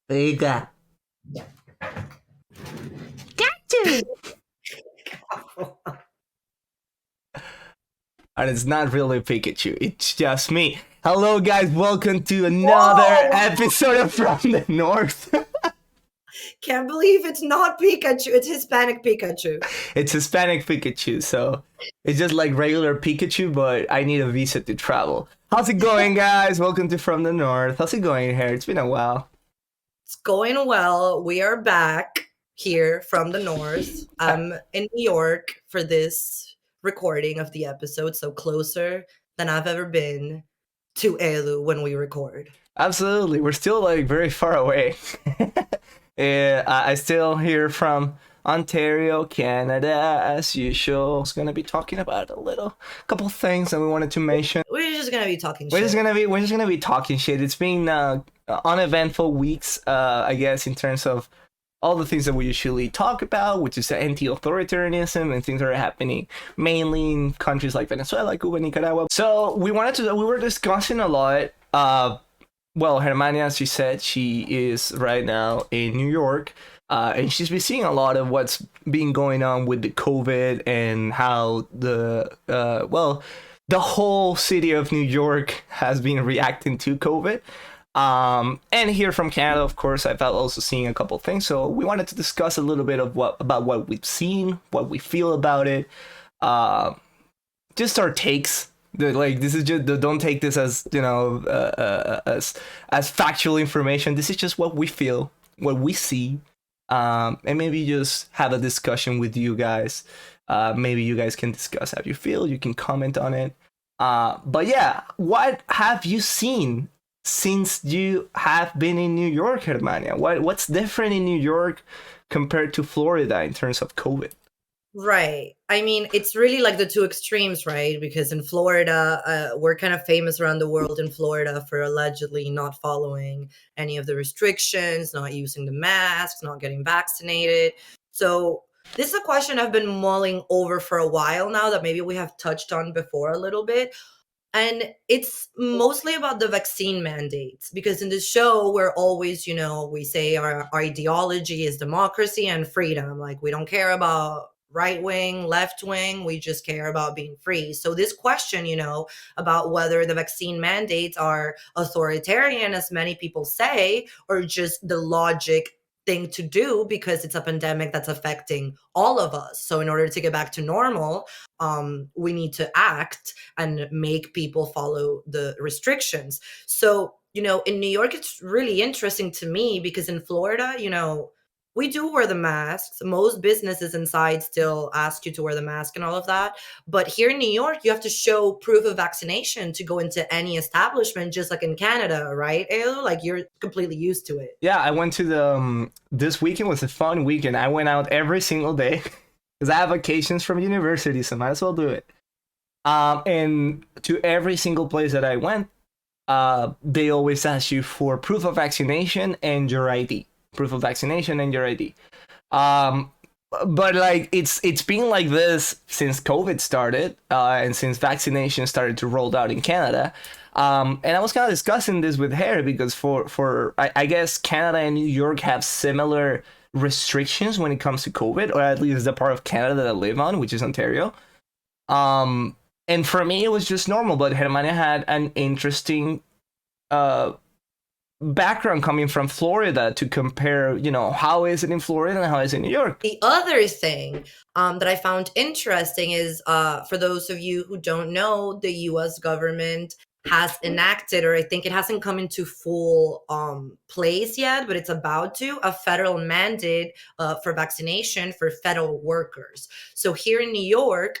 Pika. Got you. And it's not really Pikachu, it's just me. Hello, guys, welcome to another Whoa! episode of From the North. Can't believe it's not Pikachu. It's Hispanic Pikachu. It's Hispanic Pikachu, so it's just like regular Pikachu, but I need a visa to travel. How's it going, guys? Welcome to From the North. How's it going here? It's been a while. It's going well. We are back here from the north. I'm in New York for this recording of the episode, so closer than I've ever been to Elu when we record. Absolutely, we're still like very far away. Yeah, I still hear from Ontario, Canada, as usual. I was gonna be talking about a couple things that we wanted to mention. We're just gonna be talking We're shit. just gonna be talking shit. It's been uneventful weeks, I guess, in terms of all the things that we usually talk about, which is anti-authoritarianism and things that are happening mainly in countries like Venezuela, Cuba, Nicaragua. So we were discussing a lot. Well, Germania, as she said, she is right now in New York. And she's been seeing a lot of what's been going on with the COVID and how the whole city of New York has been reacting to COVID. And here from Canada, of course, I've also seen a couple things. So we wanted to discuss a little bit of about what we've seen, what we feel about it, just our takes. Like, this is just, don't take this as as factual information. This is just what we feel, what we see, and maybe just have a discussion with you guys. Maybe you guys can discuss how you feel. You can comment on it. But yeah, what have you seen since you have been in New York, Germania? What's different in New York compared to Florida in terms of COVID? Right. I mean, it's really like the two extremes, right? Because in Florida, we're kind of famous around the world in Florida for allegedly not following any of the restrictions, not using the masks, not getting vaccinated. So this is a question I've been mulling over for a while now that maybe we have touched on before a little bit. And it's mostly about the vaccine mandates because in the show, we're always, we say our ideology is democracy and freedom. Like, we don't care about right wing, left wing. We just care about being free. So, this question, about whether the vaccine mandates are authoritarian, as many people say, or just the logic thing to do because it's a pandemic that's affecting all of us. So, in order to get back to normal, we need to act and make people follow the restrictions. So, in New York, it's really interesting to me because in Florida, we do wear the masks. Most businesses inside still ask you to wear the mask and all of that. But here in New York, you have to show proof of vaccination to go into any establishment, just like in Canada, right, Elu? Like, you're completely used to it. Yeah, I went to this weekend was a fun weekend. I went out every single day because I have vacations from university, so might as well do it. And to every single place that I went, they always ask you for proof of vaccination and your ID. Proof of vaccination and your ID. But like it's been like this since COVID started, and since vaccination started to roll out in Canada. And I was kind of discussing this with her because I guess Canada and New York have similar restrictions when it comes to COVID, or at least the part of Canada that I live on, which is Ontario. And for me, it was just normal. But Germania had an interesting background coming from Florida to compare, how is it in Florida and how is it in New York? The other thing that I found interesting is for those of you who don't know, the US government has enacted, or I think it hasn't come into full place yet, but it's about to, a federal mandate for vaccination for federal workers. So here in New York,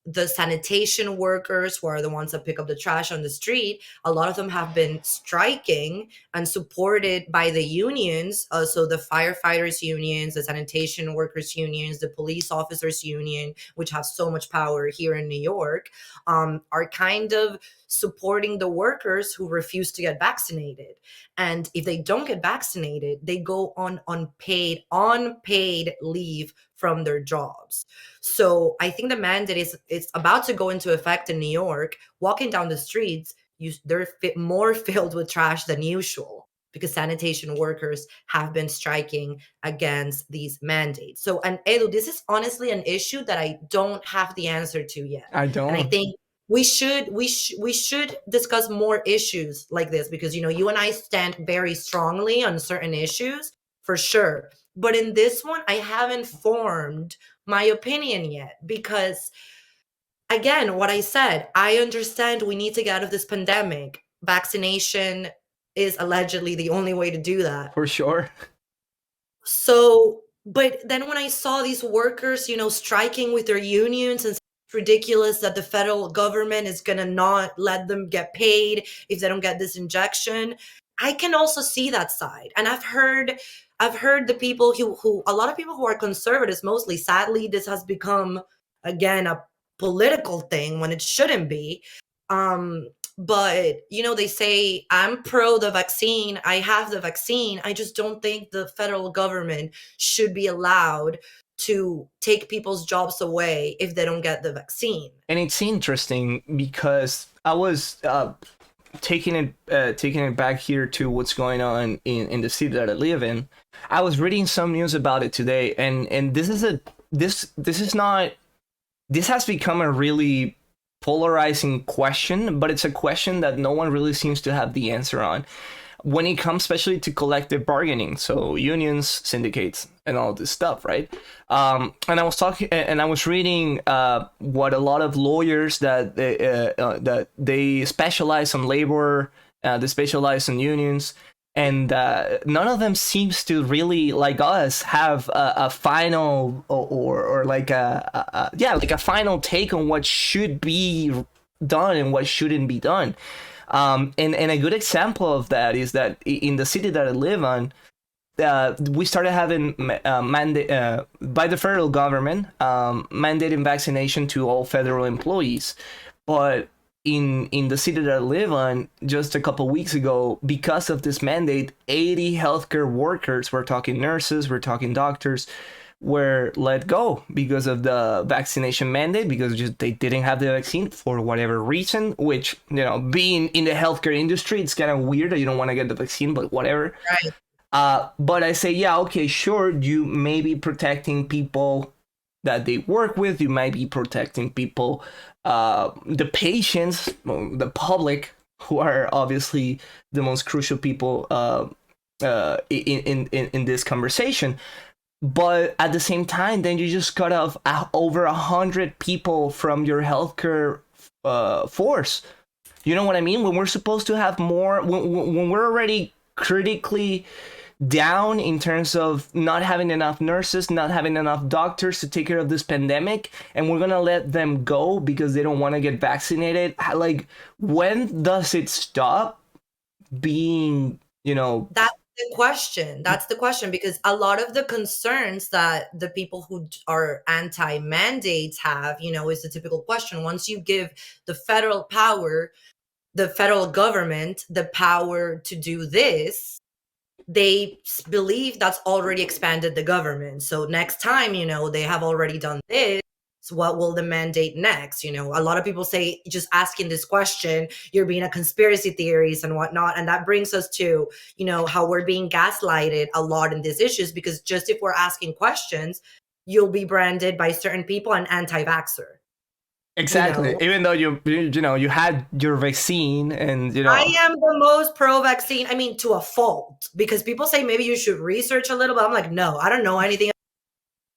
the sanitation workers, who are the ones that pick up the trash on the street, a lot of them have been striking and supported by the unions. So the firefighters unions, the sanitation workers unions, the police officers union, which have so much power here in New York, are kind of supporting the workers who refuse to get vaccinated. And if they don't get vaccinated, they go on unpaid leave from their jobs. So I think the mandate is about to go into effect in New York. Walking down the streets, they're more filled with trash than usual because sanitation workers have been striking against these mandates. So, and Edu, this is honestly an issue that I don't have the answer to yet. I And I don't. think we should discuss more issues like this, because you and I stand very strongly on certain issues for sure. But in this one, I haven't formed my opinion yet, because again, what I said, I understand we need to get out of this pandemic. Vaccination is allegedly the only way to do that. For sure. So, but then when I saw these workers, striking with their unions, and it's ridiculous that the federal government is going to not let them get paid if they don't get this injection, I can also see that side. And I've heard the people who a lot of people who are conservatives, mostly, sadly, this has become again a political thing when it shouldn't be. But they say, I'm pro the vaccine, I have the vaccine, I just don't think the federal government should be allowed to take people's jobs away if they don't get the vaccine. And it's interesting because I was taking it back here to what's going on in the city that I live in. I was reading some news about it today, and this has become a really polarizing question, but it's a question that no one really seems to have the answer on when it comes especially to collective bargaining, so unions, syndicates, and all this stuff, right? And I was reading what a lot of lawyers that they specialize on labor, they specialize on unions, and none of them seems to really, like us, have a final or like a final take on what should be done and what shouldn't be done. And a good example of that is that in the city that I live on, we started having mandate by the federal government, mandating vaccination to all federal employees. But in the city that I live on, just a couple weeks ago, because of this mandate, 80 healthcare workers, we're talking nurses, we're talking doctors, were let go because of the vaccination mandate, because they didn't have the vaccine for whatever reason, which, being in the healthcare industry, it's kind of weird that you don't want to get the vaccine, but whatever. Right. But I say, yeah, okay, sure, you may be protecting people that they work with, you might be protecting people, the patients, the public, who are obviously the most crucial people in this conversation. But at the same time, then you just cut off over 100 people from your healthcare force. You know what I mean? When we're supposed to have more, when we're already critically down in terms of not having enough nurses, not having enough doctors to take care of this pandemic, and we're gonna let them go because they don't want to get vaccinated. Like, when does it stop being, That's the question, because a lot of the concerns that the people who are anti-mandates have, is the typical question. Once you give the federal government the power to do this, they believe that's already expanded the government. So next time, they have already done this, so what will the mandate next? A lot of people say, just asking this question, you're being a conspiracy theorist and whatnot. And that brings us to, how we're being gaslighted a lot in these issues, because just if we're asking questions, you'll be branded by certain people an anti-vaxxer. Exactly. Even though you had your vaccine, and I am the most pro-vaccine. I mean, to a fault, because people say maybe you should research a little, but I'm like, no, I don't know anything.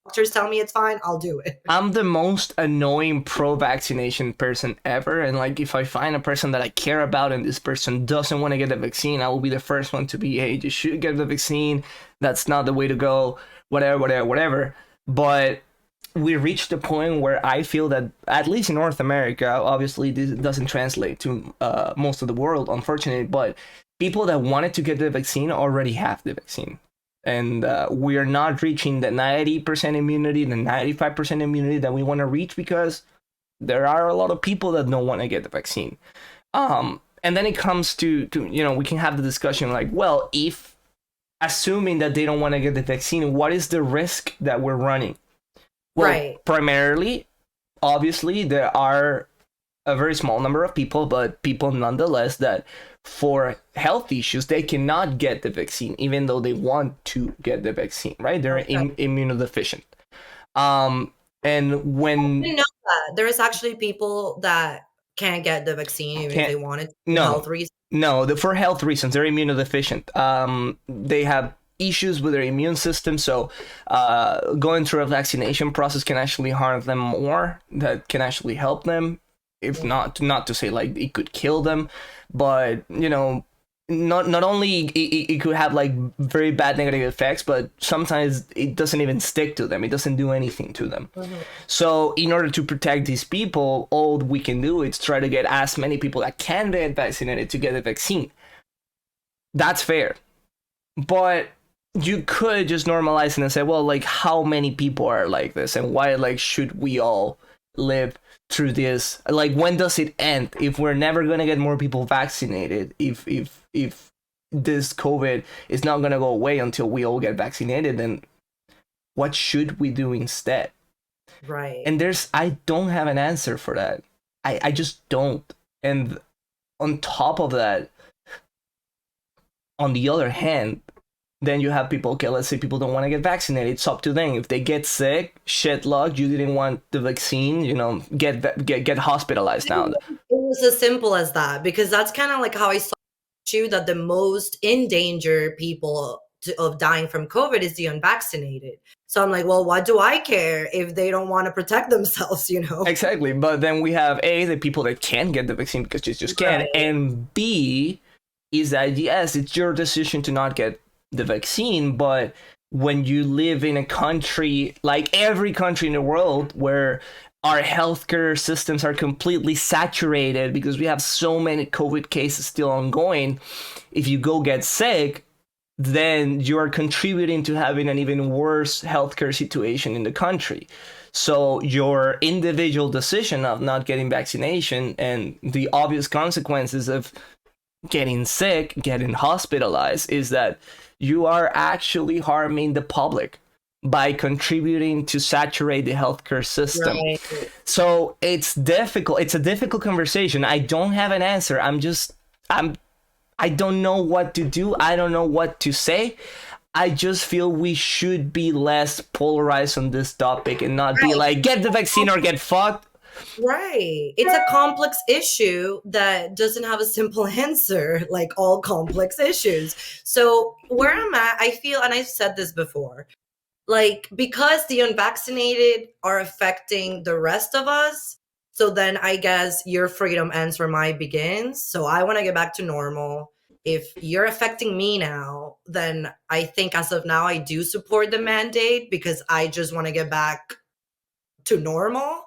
Doctors tell me it's fine, I'll do it. I'm the most annoying pro-vaccination person ever, and like, if I find a person that I care about and this person doesn't want to get the vaccine, I will be the first one to be, hey, you should get the vaccine. That's not the way to go. Whatever. But we reached a point where I feel that, at least in North America, obviously this doesn't translate to most of the world, unfortunately, but people that wanted to get the vaccine already have the vaccine. And we are not reaching the 90% immunity, the 95% immunity that we want to reach, because there are a lot of people that don't want to get the vaccine. And then it comes to we can have the discussion like, well, if assuming that they don't want to get the vaccine, what is the risk that we're running? Well, right. Primarily, obviously, there are a very small number of people, but people nonetheless that for health issues they cannot get the vaccine even though they want to get the vaccine, right? They're Okay. immunodeficient. And I when didn't know that. There is actually people that can't get the vaccine even if can't they wanted to for no health reasons. no for health reasons they're immunodeficient. They have issues with their immune system, so going through a vaccination process can actually harm them more that can actually help them, if not to say like it could kill them, but not only it could have like very bad negative effects, but sometimes it doesn't even stick to them, it doesn't do anything to them. So in order to protect these people, all we can do is try to get as many people that can get vaccinated to get the vaccine. That's fair, but you could just normalize it and say, well, like, how many people are like this, and why, like, should we all live through this? Like, when does it end? If we're never gonna get more people vaccinated, if this COVID is not gonna go away until we all get vaccinated, then what should we do instead? Right. And I don't have an answer for that. I just don't. And on top of that, on the other hand, then you have people, okay, let's say people don't want to get vaccinated. It's up to them. If they get sick, shit luck, you didn't want the vaccine, get hospitalized now. It was as simple as that, because that's kind of like how I saw you, that the most in danger people of dying from COVID is the unvaccinated. So I'm like, well, what do I care if they don't want to protect themselves, Exactly. But then we have A, the people that can't get the vaccine because they just can't. Right. And B, is that, yes, it's your decision to not get the vaccine, but when you live in a country like every country in the world where our healthcare systems are completely saturated because we have so many COVID cases still ongoing, if you go get sick, then you are contributing to having an even worse healthcare situation in the country. So your individual decision of not getting vaccination and the obvious consequences of getting sick, getting hospitalized, is that you are actually harming the public by contributing to saturate the healthcare system. Right. So it's difficult. It's a difficult conversation. I don't have an answer. I don't know what to do. I don't know what to say. I just feel we should be less polarized on this topic and not be like, get the vaccine or get fucked. Right. It's a complex issue that doesn't have a simple answer, like all complex issues. So where I'm at, I feel, and I've said this before, like, because the unvaccinated are affecting the rest of us, so then I guess your freedom ends where mine begins. So I want to get back to normal. If you're affecting me now, then I think as of now, I do support the mandate because I just want to get back to normal.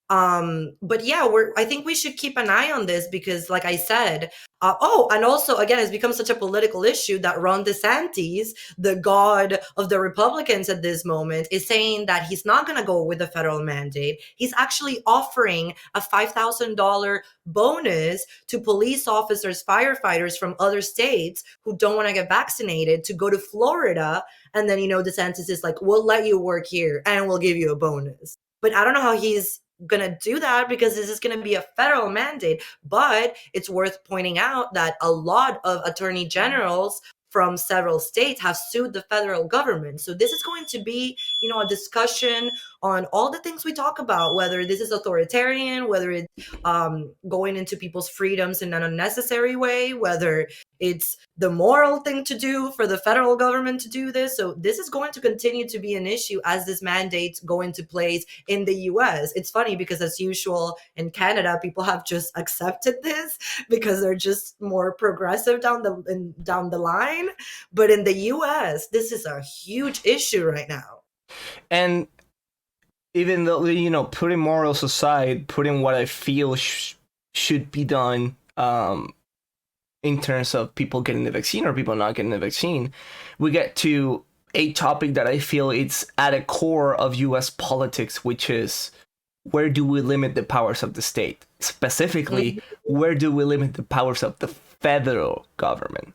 But yeah, I think we should keep an eye on this because, like I said, and also again, it's become such a political issue that Ron DeSantis, the god of the Republicans at this moment, is saying that he's not going to go with the federal mandate. He's actually offering a $5,000 bonus to police officers, firefighters from other states who don't want to get vaccinated to go to Florida. And then, DeSantis is like, we'll let you work here and we'll give you a bonus. But I don't know how he's gonna do that because this is gonna be a federal mandate. But it's worth pointing out that a lot of attorney generals from several states have sued the federal government. So this is going to be, a discussion on all the things we talk about, whether this is authoritarian, whether it's going into people's freedoms in an unnecessary way, whether it's the moral thing to do for the federal government to do this. So this is going to continue to be an issue as this mandate go into place in the US. It's funny because, as usual, in Canada, people have just accepted this because they're just more progressive down the line. But in the US, this is a huge issue right now. And even though, putting morals aside, putting what I feel should be done in terms of people getting the vaccine or people not getting the vaccine, we get to a topic that I feel it's at a core of US politics, which is, where do we limit the powers of the state? Specifically, where do we limit the powers of the federal government?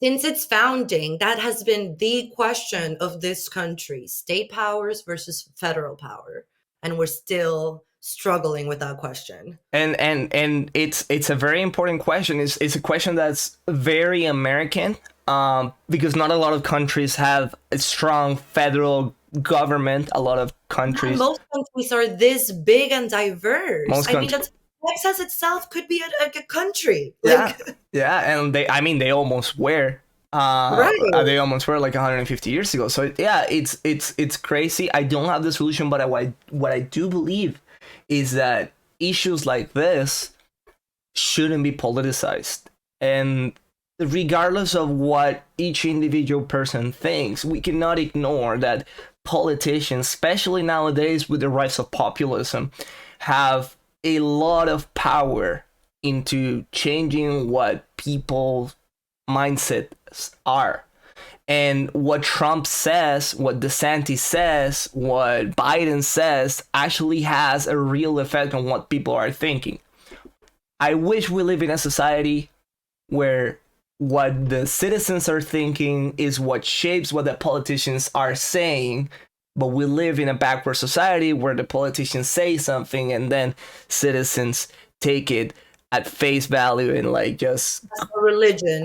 Since its founding, that has been the question of this country: state powers versus federal power. And we're still struggling with that question. And it's a very important question. It's a question that's very American, because not a lot of countries have a strong federal government. A lot of countries, Most countries are this big and diverse. most I mean, countries, Texas itself could be a country. yeah, Like, yeah, and they almost were. right. They almost were like 150 years ago. So yeah, it's crazy. I don't have the solution, but what I do believe is that issues like this shouldn't be politicized. And regardless of what each individual person thinks, we cannot ignore that politicians, especially nowadays with the rise of populism, have a lot of power into changing what people's mindsets are. And what Trump says, what DeSantis says, what Biden says actually has a real effect on what people are thinking. I wish we live in a society where what the citizens are thinking is what shapes what the politicians are saying. But we live in a backward society where the politicians say something and then citizens take it at face value and like just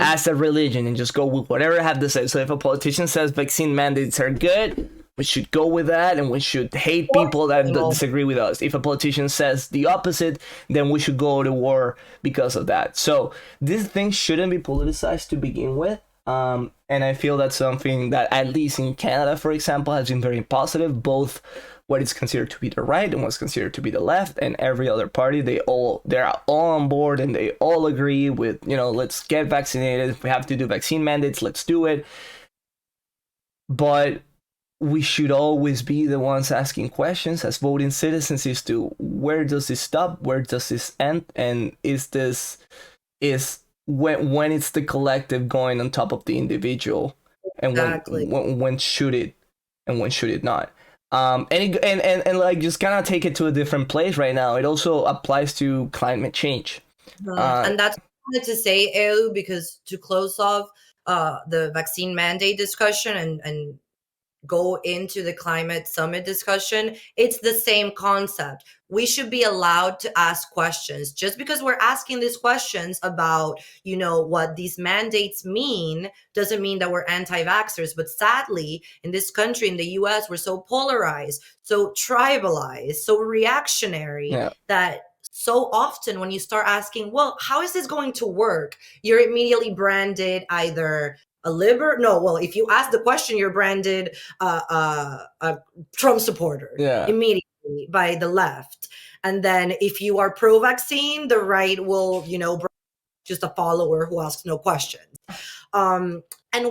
as a religion and just go with whatever I have to say. So if a politician says vaccine mandates are good, we should go with that, and we should hate people that disagree with us. If a politician says the opposite, then we should go to war because of that. So this thing shouldn't be politicized to begin with. And I feel that's something that, at least in Canada, for example, has been very positive, both what is considered to be the right and what's considered to be the left, and every other party, they're all on board and they all agree with, let's get vaccinated. If we have to do vaccine mandates, let's do it. But we should always be the ones asking questions as voting citizens as to where does this stop, where does this end, and is when it's the collective going on top of the individual, and when should it and when should it not. And like just kind of take it to a different place right now. It also applies to climate change. And that's what I wanted to say, Edu, because to close off the vaccine mandate discussion and go into the climate summit discussion, it's the same concept. We should be allowed to ask questions. Just because we're asking these questions about, what these mandates mean, doesn't mean that we're anti-vaxxers. But sadly, in this country, in the US, we're so polarized, so tribalized, so reactionary, that so often when you start asking, well, how is this going to work? You're immediately branded either if you ask the question, you're branded a Trump supporter immediately by the left. And then if you are pro-vaccine, the right will, just a follower who asks no questions. And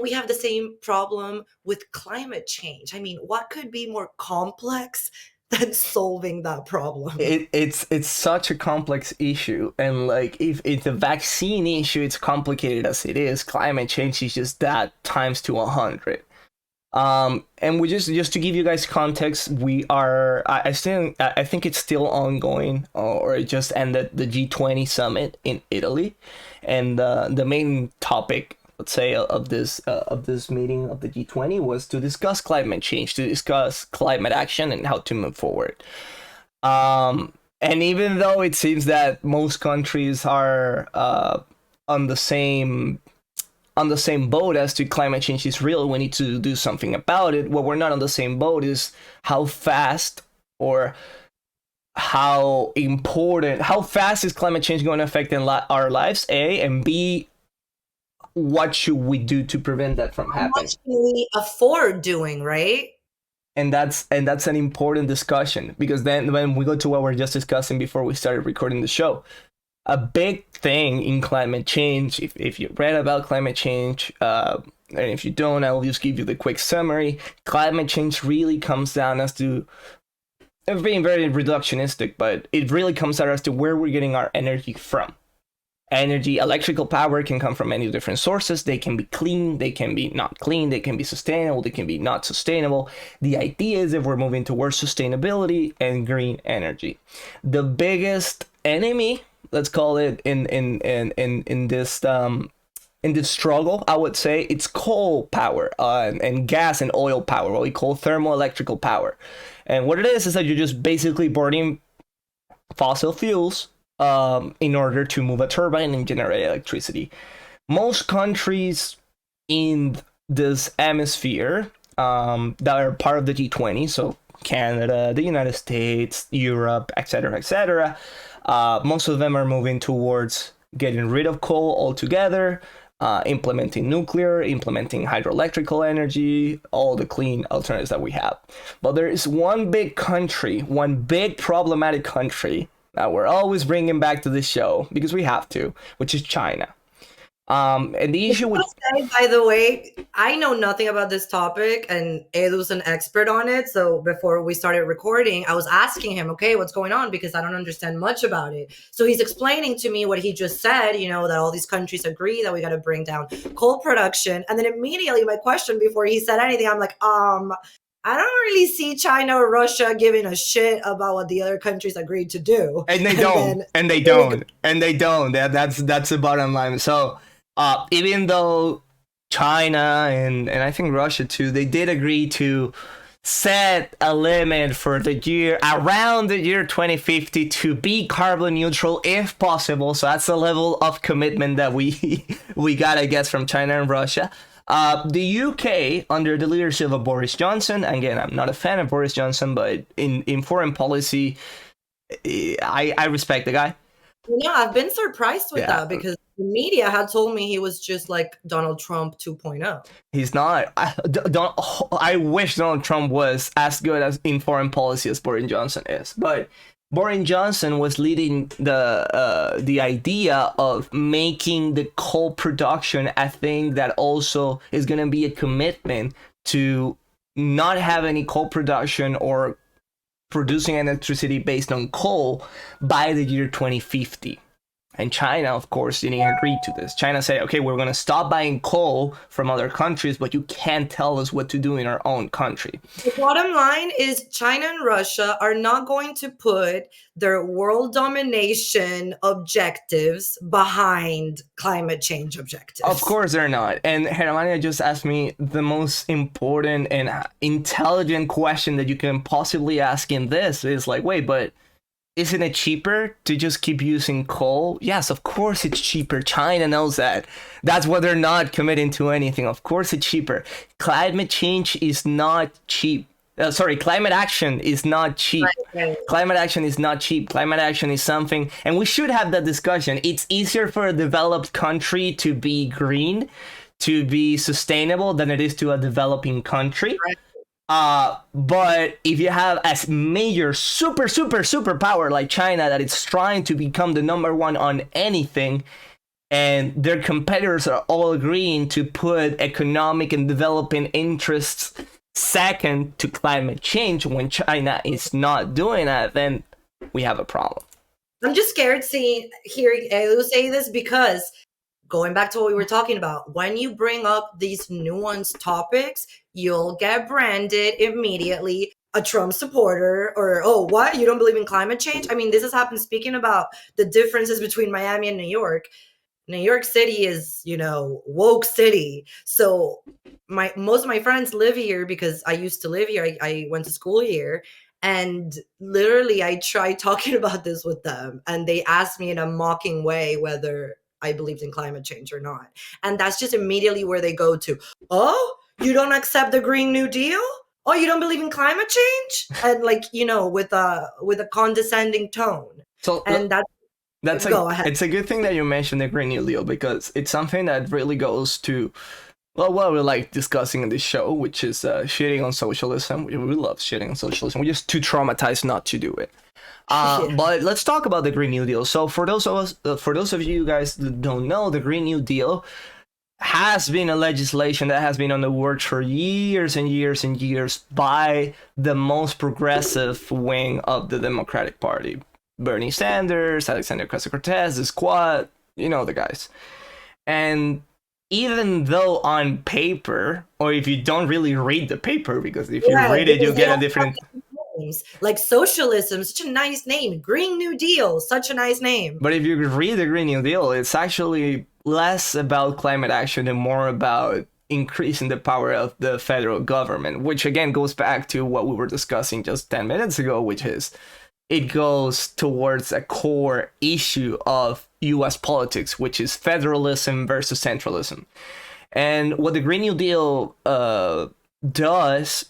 we have the same problem with climate change. I mean, what could be more complex than solving that problem? It's such a complex issue, and like if the vaccine issue, it's complicated as it is, climate change is just that times to 100. And we just to give you guys context, we are I think it's still ongoing, or it just ended, the G20 summit in Italy, and the main topic, let's say, of this meeting of the G20 was to discuss climate change, to discuss climate action and how to move forward. And even though it seems that most countries are on the same boat as to climate change is real, we need to do something about it, what we're not on the same boat is how fast or how fast is climate change going to affect our lives, A, and B, what should we do to prevent that from happening? What can we afford doing, right? And that's an important discussion, because then when we go to what we're just discussing before we started recording the show, a big thing in climate change, if you read about climate change, and if you don't, I will just give you the quick summary. Climate change really comes down as to, being very reductionistic, but it really comes down as to where we're getting our energy from. Electrical power can come from many different sources. They can be clean, they can be not clean, they can be sustainable, they can be not sustainable. The idea is that we're moving towards sustainability and green energy. The biggest enemy, let's call it, in this struggle, I would say, it's coal power and gas and oil power, what we call thermoelectrical power. And what it is that you're just basically burning fossil fuels in order to move a turbine and generate electricity. Most countries in this hemisphere that are part of the G20, so Canada, the United States, Europe, etc., most of them are moving towards getting rid of coal altogether, implementing nuclear, implementing hydroelectrical energy, all the clean alternatives that we have. But there is one big country, one big problematic country that we're always bringing back to this show because we have to, which is China. And the issue with By the way, I know nothing about this topic, and Edu's an expert on it. So before we started recording, I was asking him, okay, what's going on? Because I don't understand much about it. So he's explaining to me what he just said, you know, that all these countries agree that we got to bring down coal production. And then immediately my question before he said anything, I'm like, I don't really see China or Russia giving a shit about what the other countries agreed to do. And they don't. And they don't. And they don't. That's the bottom line. So even though China and I think Russia too, they did agree to set a limit for the year around the year 2050 to be carbon neutral if possible. So that's a level of commitment that we got, I guess, from China and Russia. The UK, under the leadership of Boris Johnson, again, I'm not a fan of Boris Johnson, but in foreign policy, I respect the guy. Yeah, I've been surprised with that because the media had told me he was just like Donald Trump 2.0. He's not. I wish Donald Trump was as good as in foreign policy as Boris Johnson is. But Boris Johnson was leading the idea of making the coal production a thing that also is going to be a commitment to not have any coal production or producing electricity based on coal by the year 2050. And China, of course, didn't agree to this. China said, okay, we're going to stop buying coal from other countries, but you can't tell us what to do in our own country. The bottom line is China and Russia are not going to put their world domination objectives behind climate change objectives. Of course they're not. And Germania just asked me the most important and intelligent question that you can possibly ask in this is like, wait, but isn't it cheaper to just keep using coal? Yes, of course it's cheaper. China knows that. That's why they're not committing to anything. Of course it's cheaper. Climate change is not cheap. Climate action is not cheap. Right. Climate action is not cheap. Climate action is something, and we should have that discussion. It's easier for a developed country to be green, to be sustainable, than it is to a developing country. Right. But if you have a major super power like China that is trying to become the number one on anything, and their competitors are all agreeing to put economic and developing interests second to climate change when China is not doing that, then we have a problem. I'm just scared hearing Elu say this because going back to what we were talking about, when you bring up these nuanced topics, you'll get branded immediately a Trump supporter or, oh, what? You don't believe in climate change? I mean, this has happened speaking about the differences between Miami and New York. New York City is, you know, woke city. So most of my friends live here because I used to live here. I went to school here. And literally, I tried talking about this with them. And they asked me in a mocking way whether I believed in climate change or not. And that's just immediately where they go to, oh, you don't accept the Green New Deal? Oh, you don't believe in climate change? And like, you know, with a condescending tone. So and it's a good thing that you mentioned the Green New Deal because it's something that really goes to what we like discussing in this show, which is shitting on socialism. We love shitting on socialism. We're just too traumatized not to do it. But let's talk about the Green New Deal. So for those of you guys that don't know, the Green New Deal has been a legislation that has been on the works for years and years and years by the most progressive wing of the Democratic Party. Bernie Sanders, Alexander Ocasio-Cortez, the Squad, you know the guys. And even though on paper, or if you don't really read the paper, because if you read it, you get a different... Like socialism, such a nice name. Green New Deal, such a nice name. But if you read the Green New Deal, it's actually less about climate action and more about increasing the power of the federal government, which again goes back to what we were discussing just 10 minutes ago, which is it goes towards a core issue of US politics, which is federalism versus centralism. And what the Green New Deal does,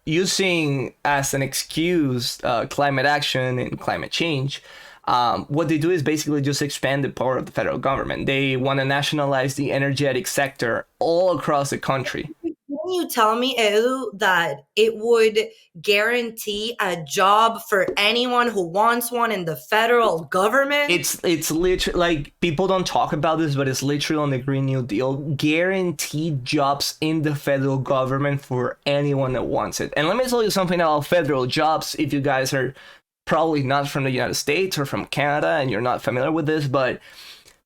using as an excuse climate action and climate change, what they do is basically just expand the power of the federal government. They want to nationalize the energetic sector all across the country. Can you tell me, Edu, that it would guarantee a job for anyone who wants one in the federal government? It's literally, like, people don't talk about this, but it's literally on the Green New Deal, guaranteed jobs in the federal government for anyone that wants it. And let me tell you something about federal jobs, if you guys are probably not from the United States or from Canada and you're not familiar with this, but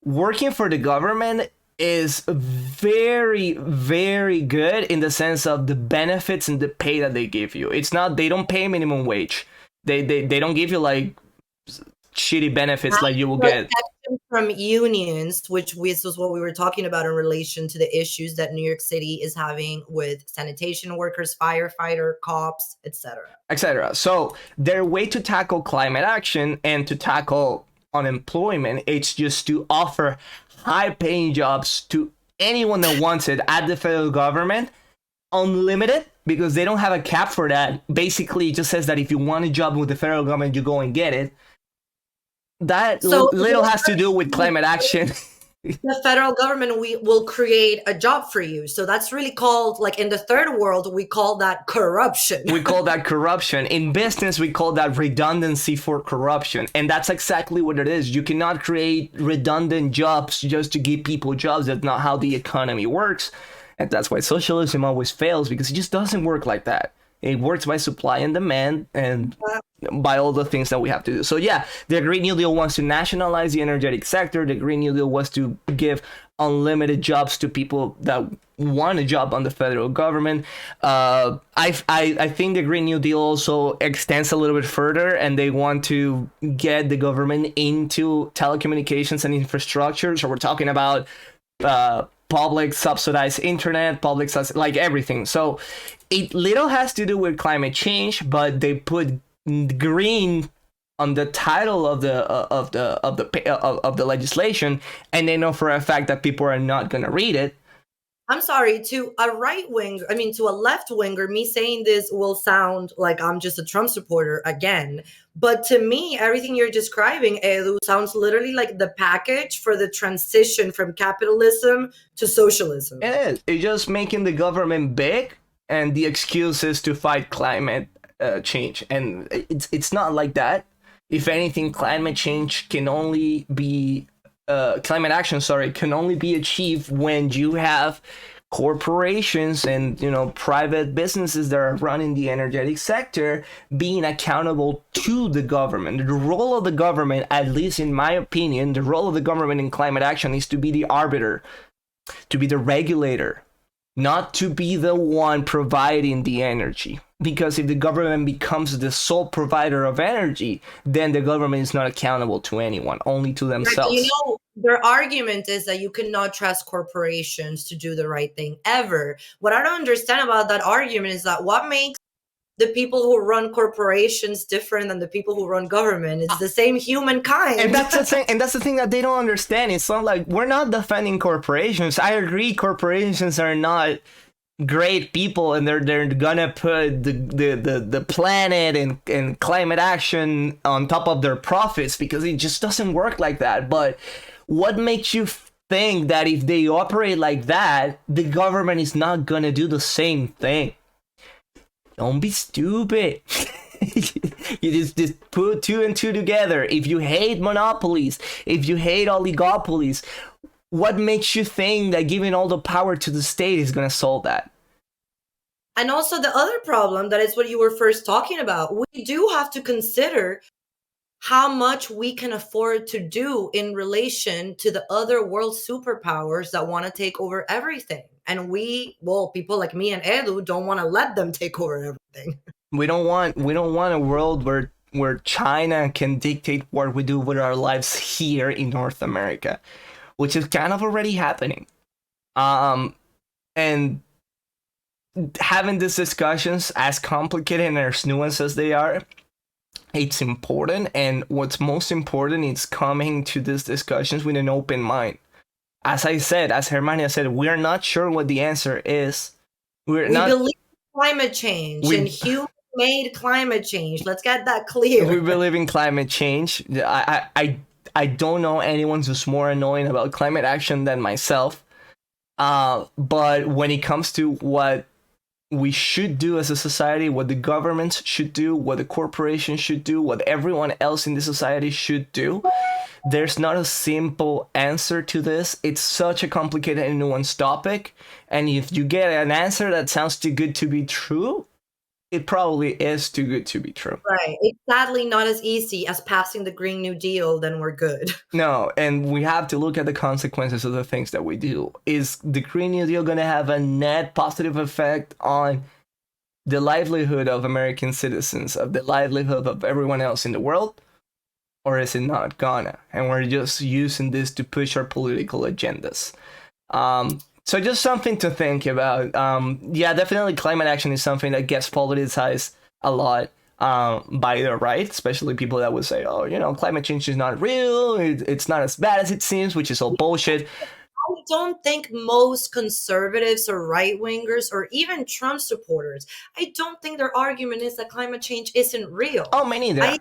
working for the government is very, very good in the sense of the benefits and the pay that they give you. It's not, they don't pay minimum wage. They don't give you like shitty benefits like you will get from unions, which this was what we were talking about in relation to the issues that New York City is having with sanitation workers, firefighter, cops, etc. So their way to tackle climate action and to tackle unemployment, it's just to offer high-paying jobs to anyone that wants it at the federal government, unlimited, because they don't have a cap for that. Basically, it just says that if you want a job with the federal government, you go and get it. That little has to do with climate action. The federal government will create a job for you. So that's really called, like in the third world, we call that corruption. We call that corruption. In business, we call that redundancy for corruption. And that's exactly what it is. You cannot create redundant jobs just to give people jobs. That's not how the economy works. And that's why socialism always fails, because it just doesn't work like that. It works by supply and demand and by all the things that we have to do. So yeah, the Green New Deal wants to nationalize the energetic sector. The Green New Deal wants to give unlimited jobs to people that want a job on the federal government. I think the Green New Deal also extends a little bit further, and they want to get the government into telecommunications and infrastructure. So we're talking about public subsidized internet, like everything. So it little has to do with climate change, but they put green on the title of the legislation, and they know for a fact that people are not going to read it. I'm sorry, to a to a left winger, me saying this will sound like I'm just a Trump supporter again. But to me, everything you're describing, Edu, sounds literally like the package for the transition from capitalism to socialism. It is. It's just making the government big, and the excuse is to fight climate change. And it's not like that. If anything, climate change can only be climate action, can only be achieved when you have corporations and private businesses that are running the energetic sector being accountable to the government. The role of the government, at least in my opinion, the role of the government in climate action is to be the arbiter, to be the regulator, not to be the one providing the energy. Because if the government becomes the sole provider of energy, then the government is not accountable to anyone, only to themselves. Their argument is that you cannot trust corporations to do the right thing ever. What I don't understand about that argument is that what makes the people who run corporations different than the people who run government? It's the same humankind. And that's the thing. And that's the thing that they don't understand. It's not like we're not defending corporations. I agree, corporations are not great people, and they're gonna put the planet and climate action on top of their profits, because it just doesn't work like that. But what makes you think that if they operate like that, the government is not gonna do the same thing? Don't be stupid. You just put two and two together. If you hate monopolies, if you hate oligopolies, what makes you think that giving all the power to the state is going to solve that? And also the other problem, that is what you were first talking about. We do have to consider how much we can afford to do in relation to the other world superpowers that want to take over everything. And people like me and Edu don't want to let them take over everything. We don't want a world where China can dictate what we do with our lives here in North America, which is kind of already happening. And having these discussions, as complicated and as nuanced as they are, it's important, and what's most important is coming to these discussions with an open mind. As I said, as Hermania said, we're not sure what the answer is. We're We not believe in climate change and we human-made climate change. Let's get that we clear. believe in climate change. I don't know anyone who's more annoying about climate action than myself. But when it comes to what we should do as a society, what the governments should do, what the corporations should do, what everyone else in the society should do, there's not a simple answer to this. It's such a complicated and nuanced topic. And if you get an answer that sounds too good to be true, it probably is too good to be true. Right. It's sadly not as easy as passing the Green New Deal, then we're good. No, and we have to look at the consequences of the things that we do. Is the Green New Deal going to have a net positive effect on the livelihood of American citizens, of the livelihood of everyone else in the world? Or is it not gonna? And we're just using this to push our political agendas. So just something to think about. Yeah, definitely climate action is something that gets politicized a lot by the right, especially people that would say, oh, climate change is not real, it's not as bad as it seems, which is all bullshit. I don't think most conservatives or right-wingers or even Trump supporters, I don't think their argument is that climate change isn't real. Oh, me neither.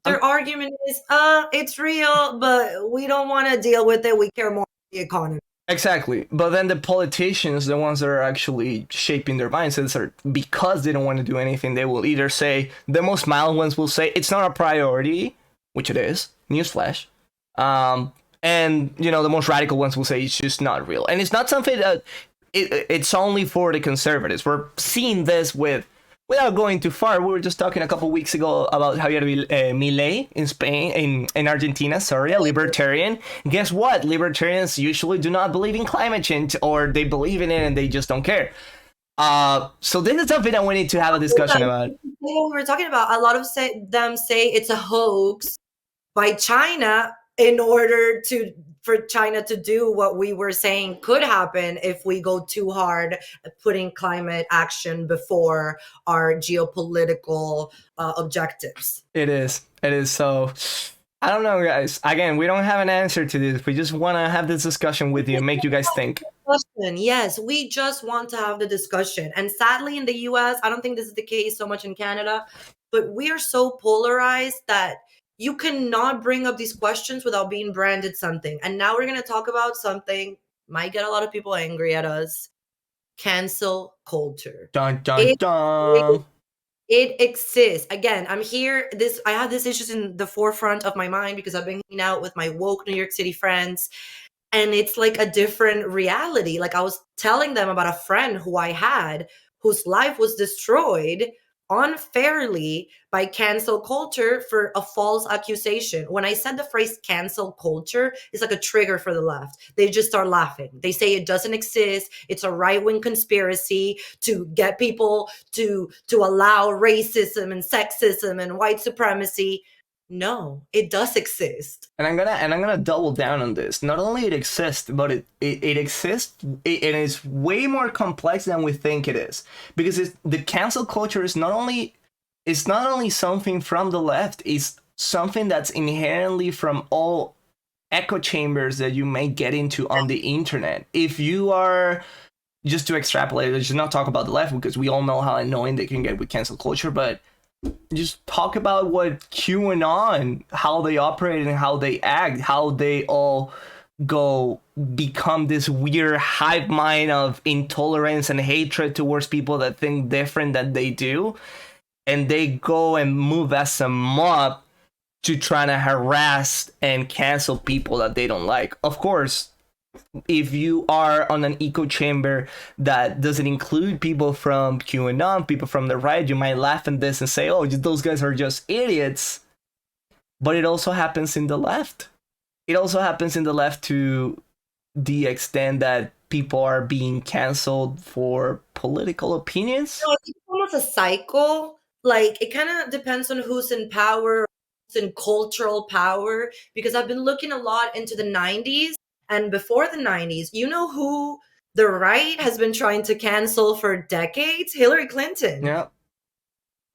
Their argument is, it's real, but we don't want to deal with it. We care more about the economy. Exactly. But then the politicians, the ones that are actually shaping their mindsets, are because they don't want to do anything, they will either say, the most mild ones will say, it's not a priority, which it is, newsflash. And, the most radical ones will say it's just not real. And it's not something that it's only for the conservatives. We're seeing this without going too far. We were just talking a couple weeks ago about Javier Milei in Spain, in Argentina, sorry, a libertarian. Guess what? Libertarians usually do not believe in climate change, or they believe in it and they just don't care. So this is something that we need to have a discussion about. We were talking about, a lot of them say it's a hoax by China in order for China to do what we were saying could happen if we go too hard at putting climate action before our geopolitical objectives. It is. So, I don't know, guys. Again, we don't have an answer to this. We just want to have this discussion with you and make you guys think. Yes, we just want to have the discussion. And sadly, in the US, I don't think this is the case so much in Canada, but we are so polarized that you cannot bring up these questions without being branded something. And now we're going to talk about something might get a lot of people angry at us. Cancel culture. Dun, dun, dun. It exists. Again, I have these issues in the forefront of my mind because I've been hanging out with my woke New York City friends. And it's like a different reality. Like I was telling them about a friend who I had whose life was destroyed unfairly by cancel culture for a false accusation. When I said the phrase cancel culture, it's like a trigger for the left. They just start laughing. They say it doesn't exist. It's a right-wing conspiracy to get people to allow racism and sexism and white supremacy. No, it does exist. And I'm gonna double down on this. Not only it exists, but it exists, and it's way more complex than we think it is. Because the cancel culture is not only something from the left, it's something that's inherently from all echo chambers that you may get into on the internet. If you are, just to extrapolate, let's just not talk about the left because we all know how annoying they can get with cancel culture, but just talk about what QAnon, how they operate and how they act, how they all become this weird hive mind of intolerance and hatred towards people that think different than they do. And they go and move as a mob to try to harass and cancel people that they don't like. Of course, if you are on an echo chamber that doesn't include people from QAnon, people from the right, you might laugh at this and say, oh, those guys are just idiots. But it also happens in the left. It also happens in the left to the extent that people are being canceled for political opinions. No, it's almost a cycle. Like, it kind of depends on who's in power, who's in cultural power, because I've been looking a lot into the 90s. And before the 90s, you know who the right has been trying to cancel for decades? Hillary Clinton. Yeah.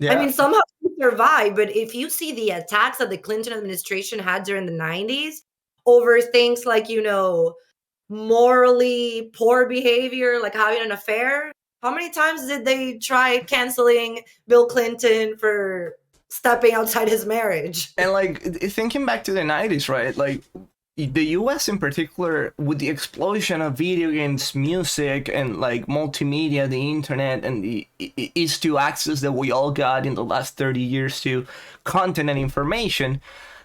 I mean, somehow she survive. But if you see the attacks that the Clinton administration had during the 90s over things like, morally poor behavior, like having an affair, how many times did they try canceling Bill Clinton for stepping outside his marriage? And like thinking back to the 90s, right? Like the US in particular, with the explosion of video games, music, and like multimedia, the internet, and the ease to access that we all got in the last 30 years to content and information,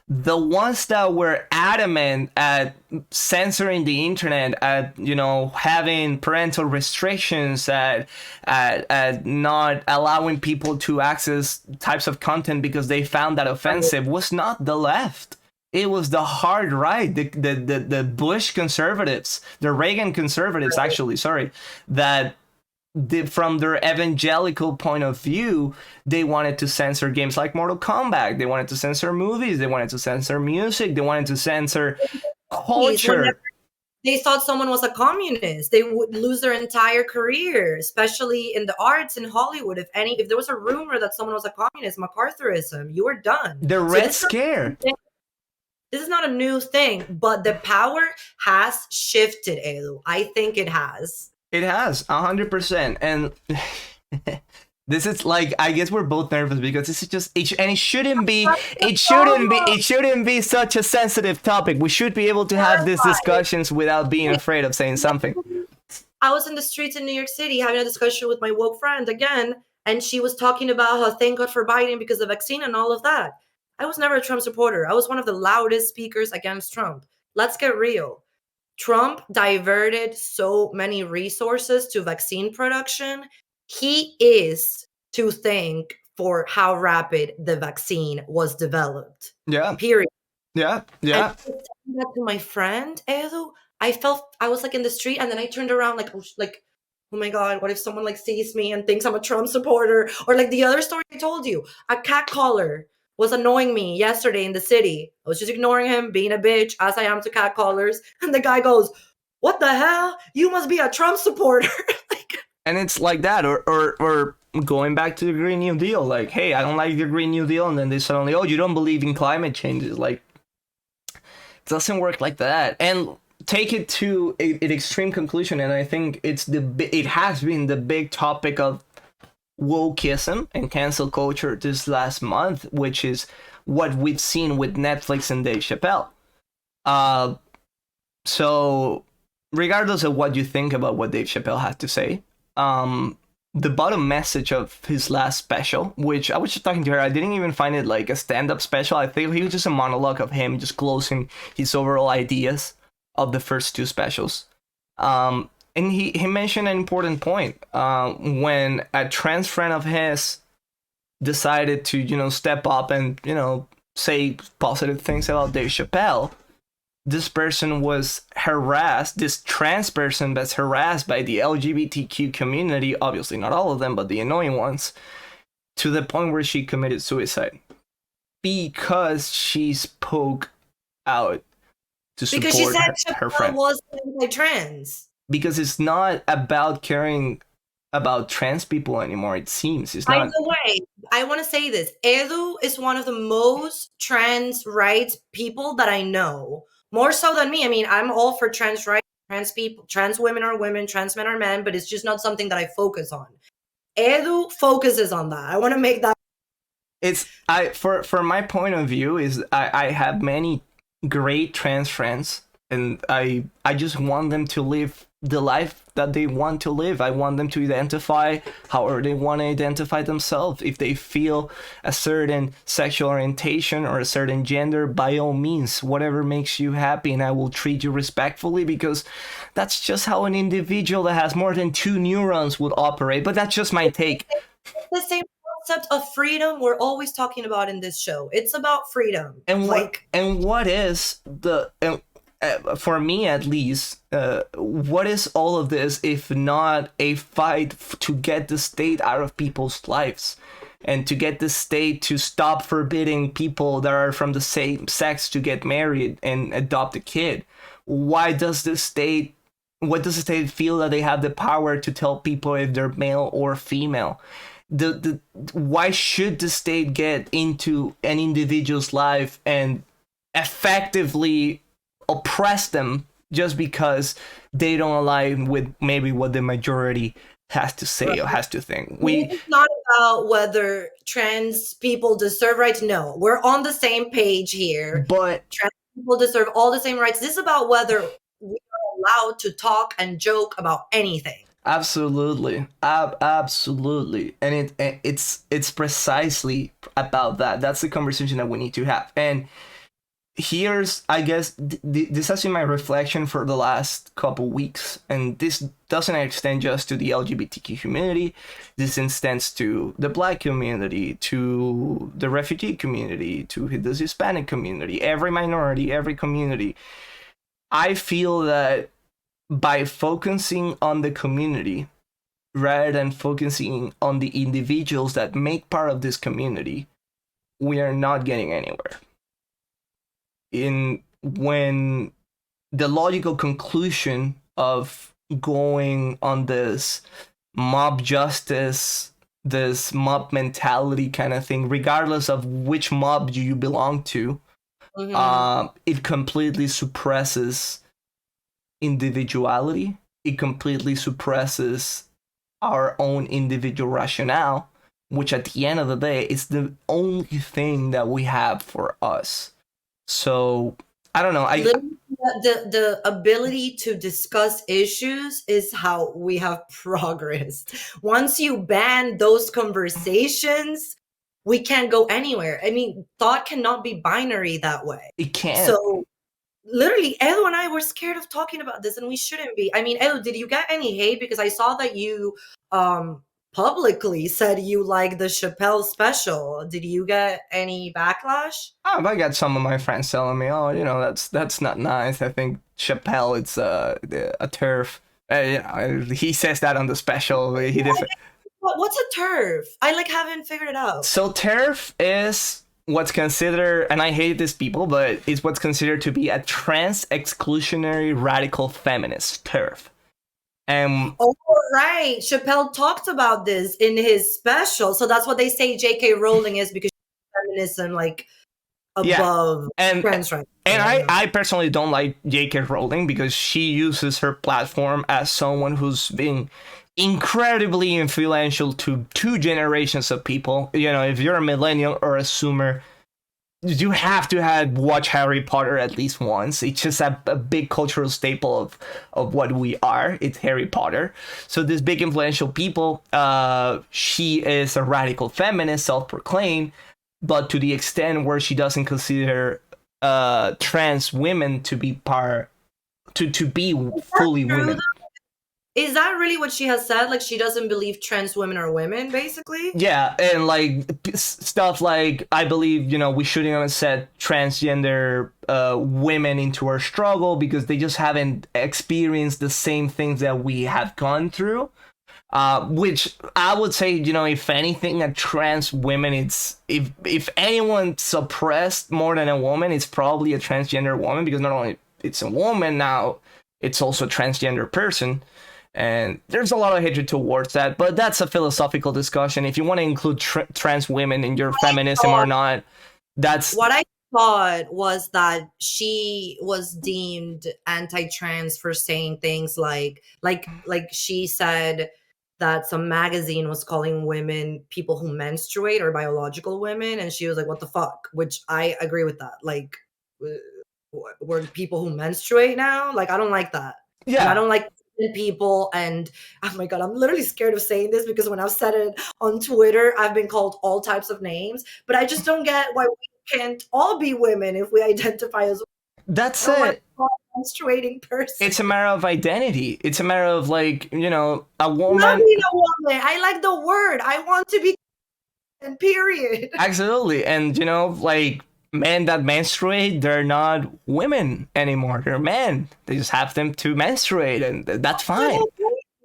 the ones that were adamant at censoring the internet, at having parental restrictions, at not allowing people to access types of content because they found that offensive, was not the left. It was the hard right, the Bush conservatives, the Reagan conservatives, actually, sorry, that from their evangelical point of view, they wanted to censor games like Mortal Kombat. They wanted to censor movies. They wanted to censor music. They wanted to censor culture. They thought someone was a communist, they would lose their entire career, especially in the arts in Hollywood. If there was a rumor that someone was a communist, McCarthyism, you were done. The Red Scare. This is not a new thing, but the power has shifted, Edu. I think it has. It has 100%, and this is like, I guess we're both nervous because this is just, and it shouldn't be such a sensitive topic. We should be able to have these discussions without being afraid of saying something. I was in the streets in New York City having a discussion with my woke friend again, and she was talking about how thank God for Biden because of the vaccine and all of that. I was never a Trump supporter. I was one of the loudest speakers against Trump. Let's get real. Trump diverted so many resources to vaccine production. He is to thank for how rapid the vaccine was developed. Yeah. Period. Yeah. And that to my friend, Edu, I was like in the street, and then I turned around like, oh my God, what if someone like sees me and thinks I'm a Trump supporter? Or like the other story I told you, a cat caller was annoying me yesterday in the city. I was just ignoring him, being a bitch, as I am to cat callers. And the guy goes, what the hell? You must be a Trump supporter. And it's like that. Or going back to the Green New Deal. Like, hey, I don't like the Green New Deal. And then they suddenly, oh, you don't believe in climate changes. Like, it doesn't work like that. And take it to an extreme conclusion. And I think it has been the big topic of wokeism and cancel culture this last month, which is what we've seen with Netflix and Dave Chappelle. So regardless of what you think about what Dave Chappelle had to say, the bottom message of his last special, which I was just talking to her, I didn't even find it like a stand-up special. I think he was just a monologue of him just closing his overall ideas of the first two specials. And he mentioned an important point. When a trans friend of his decided to, step up and, say positive things about Dave Chappelle, this person was harassed, this trans person was harassed by the LGBTQ community, obviously not all of them, but the annoying ones, to the point where she committed suicide. Because she spoke out to support because she said her Chappelle friend. Was anti-trans. Because it's not about caring about trans people anymore, it seems. It's not. By the way, I want to say this. Edu is one of the most trans rights people that I know. More so than me. I mean, I'm all for trans rights, trans people, trans women are women, trans men are men, but it's just not something that I focus on. Edu focuses on that. I want to make that. For my point of view, is I have many great trans friends, and I just want them to live the life that they want to live. I want them to identify however they want to identify themselves. If they feel a certain sexual orientation or a certain gender, by all means, whatever makes you happy, and I will treat you respectfully, because that's just how an individual that has more than 2 neurons would operate. But that's just my take. The same concept of freedom we're always talking about in this show. It's about freedom. And what is the... for me at least, what is all of this if not a fight to get the state out of people's lives, and to get the state to stop forbidding people that are from the same sex to get married and adopt a kid? What does the state feel that they have the power to tell people if they're male or female? the why should the state get into an individual's life and effectively oppress them just because they don't align with maybe what the majority has to say or has to think? It's not about whether trans people deserve rights. No, we're on the same page here. But Trans people deserve all the same rights. This is about whether we are allowed to talk and joke about anything. absolutely, absolutely, and it's precisely about that. That's the conversation that we need to have. And here's, I guess, this has been my reflection for the last couple weeks, and this doesn't extend just to the LGBTQ community. This extends to the Black community, to the refugee community, to the Hispanic community, every minority, every community. I feel that by focusing on the community rather than focusing on the individuals that make part of this community, we are not getting anywhere. When the logical conclusion of going on this mob justice, this mob mentality kind of thing, regardless of which mob you belong to, it completely suppresses individuality. It completely suppresses our own individual rationale, which at the end of the day is the only thing that we have for us. So I don't know. The ability to discuss issues is how we have progressed. Once you ban those conversations, we can't go anywhere. I mean, thought cannot be binary that way. It can't. So literally, Edu and I were scared of talking about this, and we shouldn't be. I mean, Edu, did you get any hate? Because I saw that you publicly said you like the Chappelle special. Did you get any backlash? I got some of my friends telling me, "Oh, that's not nice. I think Chappelle it's a turf." He says that on the special. What's a turf? I haven't figured it out. So turf is what's considered, and I hate these people, but it's what's considered to be a trans exclusionary radical feminist turf. Oh, right. Chappelle talked about this in his special. So that's what they say J.K. Rowling is, because feminism above trans rights. And I personally don't like J.K. Rowling because she uses her platform as someone who's been incredibly influential to two generations of people. If you're a millennial or a zoomer, you have to watch Harry Potter at least once. It's just a big cultural staple of what we are. It's Harry Potter. So this big influential people, she is a radical feminist, self-proclaimed, but to the extent where she doesn't consider trans women to be to be fully women. Is that really what she has said? She doesn't believe trans women are women, basically? Yeah, and stuff like, I believe, we shouldn't have set transgender women into our struggle because they just haven't experienced the same things that we have gone through. Which I would say, if anything, a trans women, if anyone suppressed more than a woman, it's probably a transgender woman, because not only it's a woman now, it's also a transgender person. And there's a lot of hatred towards that, but that's a philosophical discussion. If you want to include trans women in your feminism or not, that's... What I thought was that she was deemed anti-trans for saying things like she said that some magazine was calling women people who menstruate or biological women, and she was like, what the fuck? Which I agree with that. We're people who menstruate now? I don't like that. Yeah. And I don't like people, and oh my god, I'm literally scared of saying this because when I've said it on Twitter, I've been called all types of names, but I just don't get why we can't all be women if we identify as women. That's it. A menstruating person. It's a matter of identity. It's a matter of a woman. Not being a woman. I like the word. I want to be, and period. Absolutely. And men that menstruate, they're not women anymore. They're men. They just have them to menstruate, and that's fine.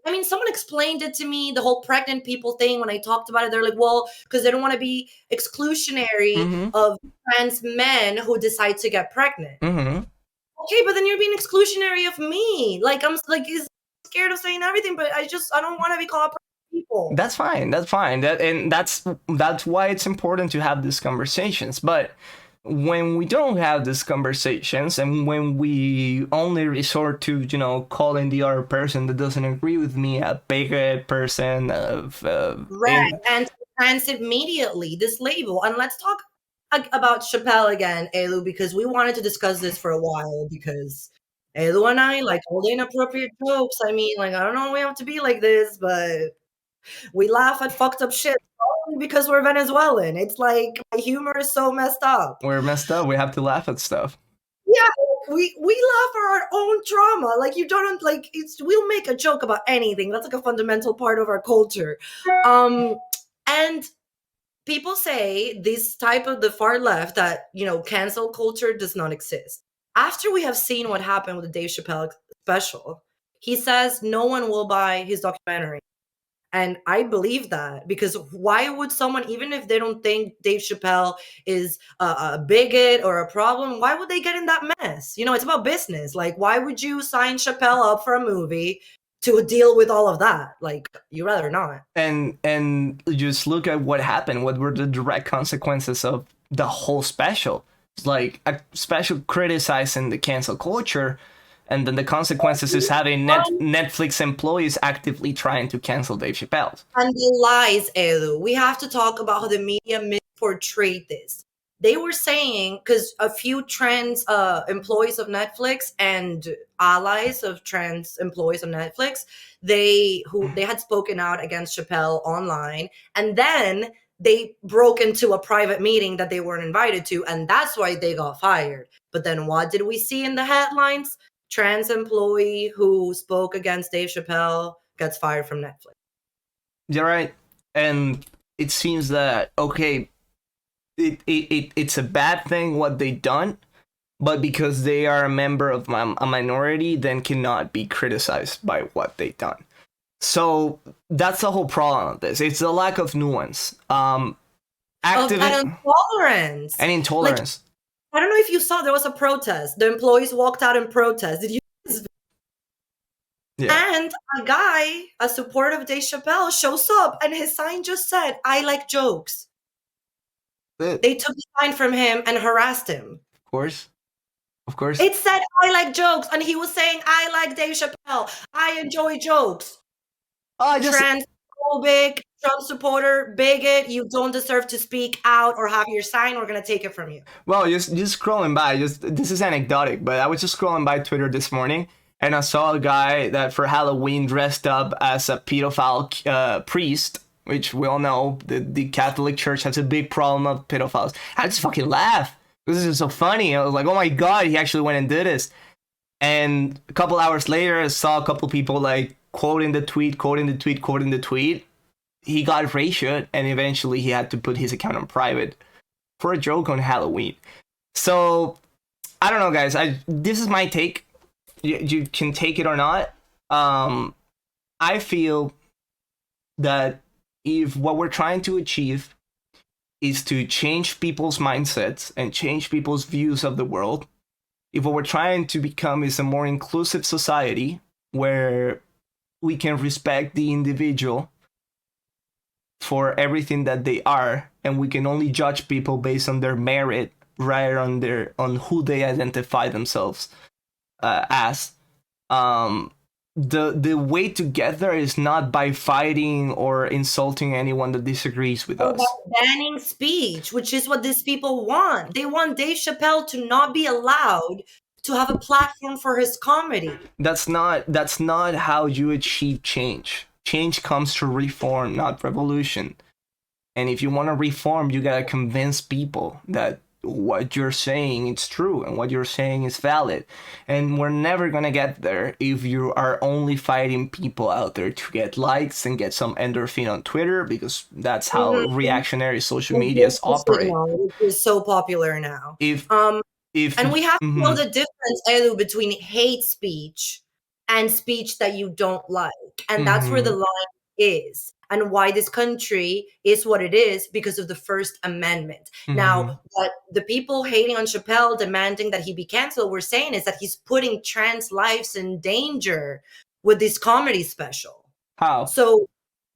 I mean, someone explained it to me, the whole pregnant people thing. When I talked about it, they're like, well, because they don't want to be exclusionary of trans men who decide to get pregnant. Okay, but then you're being exclusionary of me. I'm scared of saying everything, but I don't want to be called pregnant people. That's fine. That's fine. That's why it's important to have these conversations. But when we don't have these conversations, and when we only resort to calling the other person that doesn't agree with me a bigot person of Right. And trans immediately this label. And let's talk about Chappelle again, Elu, because we wanted to discuss this for a while because Elu and I like all the inappropriate jokes. I mean, like, I don't know, we have to be like this, but we laugh at fucked up shit only because we're Venezuelan. It's like my humor is so messed up. we're messed up. We have to laugh at stuff. Yeah, we laugh at our own trauma. Like you don't like we'll make a joke about anything. That's like a fundamental part of our culture. And people say this type of the far left that cancel culture does not exist. After we have seen what happened with the Dave Chappelle special, he says no one will buy his documentary. And I believe that because why would someone, even if they don't think Dave Chappelle is a bigot or a problem, why would they get in that mess? It's about business. Like, why would you sign Chappelle up for a movie to deal with all of that? Like, you rather not. And just look at what happened. What were the direct consequences of the whole special? It's like a special criticizing the cancel culture. And then the consequences is having Netflix employees actively trying to cancel Dave Chappelle. And the lies, Edu. We have to talk about how the media misportrayed this. They were saying, because a few trans employees of Netflix and allies of trans employees of Netflix, they had spoken out against Chappelle online, and then they broke into a private meeting that they weren't invited to, and that's why they got fired. But then what did we see in the headlines? Trans employee who spoke against Dave Chappelle gets fired from Netflix. You're right. And it seems that, okay, it's a bad thing what they done, but because they are a member of a minority, then cannot be criticized by what they done. So that's the whole problem of this. It's a lack of nuance. And intolerance. And intolerance. Like, I don't know if you saw, there was a protest. The employees walked out in protest. Did you? Yeah. And a guy, a supporter of Dave Chappelle, shows up and his sign just said, "I like jokes." They took the sign from him and harassed him. Of course. It said, "I like jokes." And he was saying, "I like Dave Chappelle. I enjoy jokes." Transphobic, Trump supporter, bigot, you don't deserve to speak out or have your sign. We're going to take it from you. Well, just scrolling by, this is anecdotic, but I was just scrolling by Twitter this morning, and I saw a guy that for Halloween dressed up as a pedophile priest, which we all know the Catholic Church has a big problem of pedophiles. I just fucking laugh. This is so funny. I was like, oh my god, he actually went and did this. And a couple hours later, I saw a couple people like quoting the tweet. He got ratioed, and eventually he had to put his account on private for a joke on Halloween. So, I don't know, guys. This is my take. You can take it or not. I feel that if what we're trying to achieve is to change people's mindsets and change people's views of the world, if what we're trying to become is a more inclusive society where we can respect the individual for everything that they are, and we can only judge people based on their merit rather on who they identify themselves as. The way to get there is not by fighting or insulting anyone that disagrees with us. Banning speech, which is what these people want. They want Dave Chappelle to not be allowed to have a platform for his comedy. That's not how you achieve change. Change comes through reform, not revolution. And if you want to reform, you gotta convince people that what you're saying is true and what you're saying is valid. And we're never gonna get there if you are only fighting people out there to get likes and get some endorphin on Twitter, because that's how reactionary social medias operate. It's so popular now. And we have to know the difference, Edu, between hate speech and speech that you don't like. And that's where the line is, and why this country is what it is, because of the First Amendment. Now, what the people hating on Chappelle, demanding that he be canceled, were saying is that he's putting trans lives in danger with this comedy special. How? So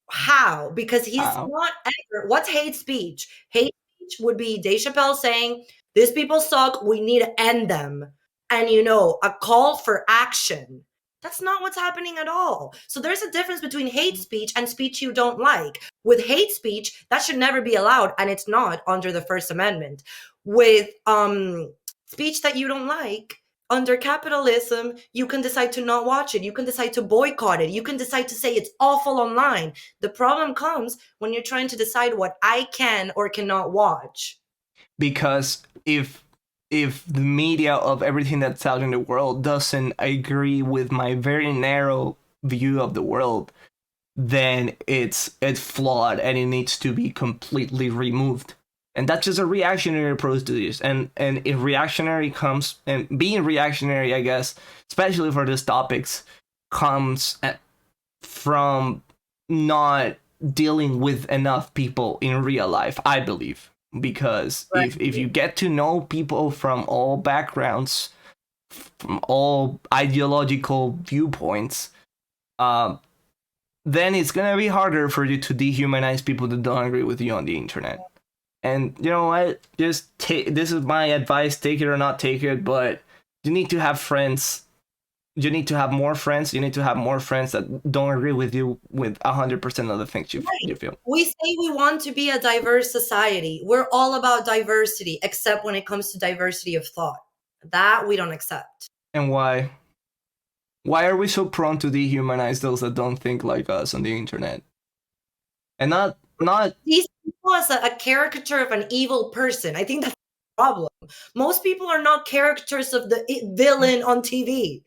How? Because he's Uh, not ever. What's hate speech? Hate speech would be Dave Chappelle saying, "These people suck. We need to end them." And, a call for action. That's not what's happening at all. So there's a difference between hate speech and speech you don't like. With hate speech, that should never be allowed, and it's not under the First Amendment. With speech that you don't like, under capitalism, you can decide to not watch it. You can decide to boycott it. You can decide to say it's awful online. The problem comes when you're trying to decide what I can or cannot watch. because if the media of everything that's out in the world doesn't agree with my very narrow view of the world, then it's flawed and it needs to be completely removed. And that's just a reactionary approach to this. And if reactionary comes, and being reactionary, I guess, especially for these topics, comes from not dealing with enough people in real life, I believe. Because Right. if you get to know people from all backgrounds, from all ideological viewpoints, then it's gonna be harder for you to dehumanize people that don't agree with you on the internet. And you know what? Just this is my advice. Take it or not take it. But you need to have friends. You need to have more friends. You need to have more friends that don't agree with you with 100% of the things you feel. We say we want to be a diverse society. We're all about diversity, except when it comes to diversity of thought. That we don't accept. And why? Why are we so prone to dehumanize those that don't think like us on the internet? And not These people as a caricature of an evil person. I think that's the problem. Most people are not caricatures of the villain on TV.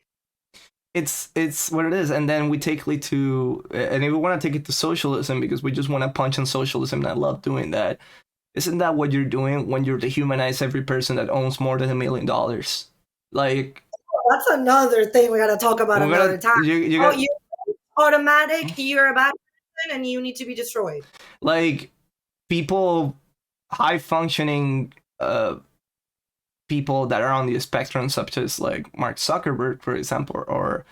It's what it is. And then we take it to, and if we want to take it to socialism because we just want to punch on socialism, and I love doing that. Isn't that what you're doing when you dehumanize every person that owns more than $1 million? Like, that's another thing we got to talk about another time. You're automatic, you're a bad person, and you need to be destroyed. Like, people, high functioning people that are on the spectrum, such as like Mark Zuckerberg, for example, or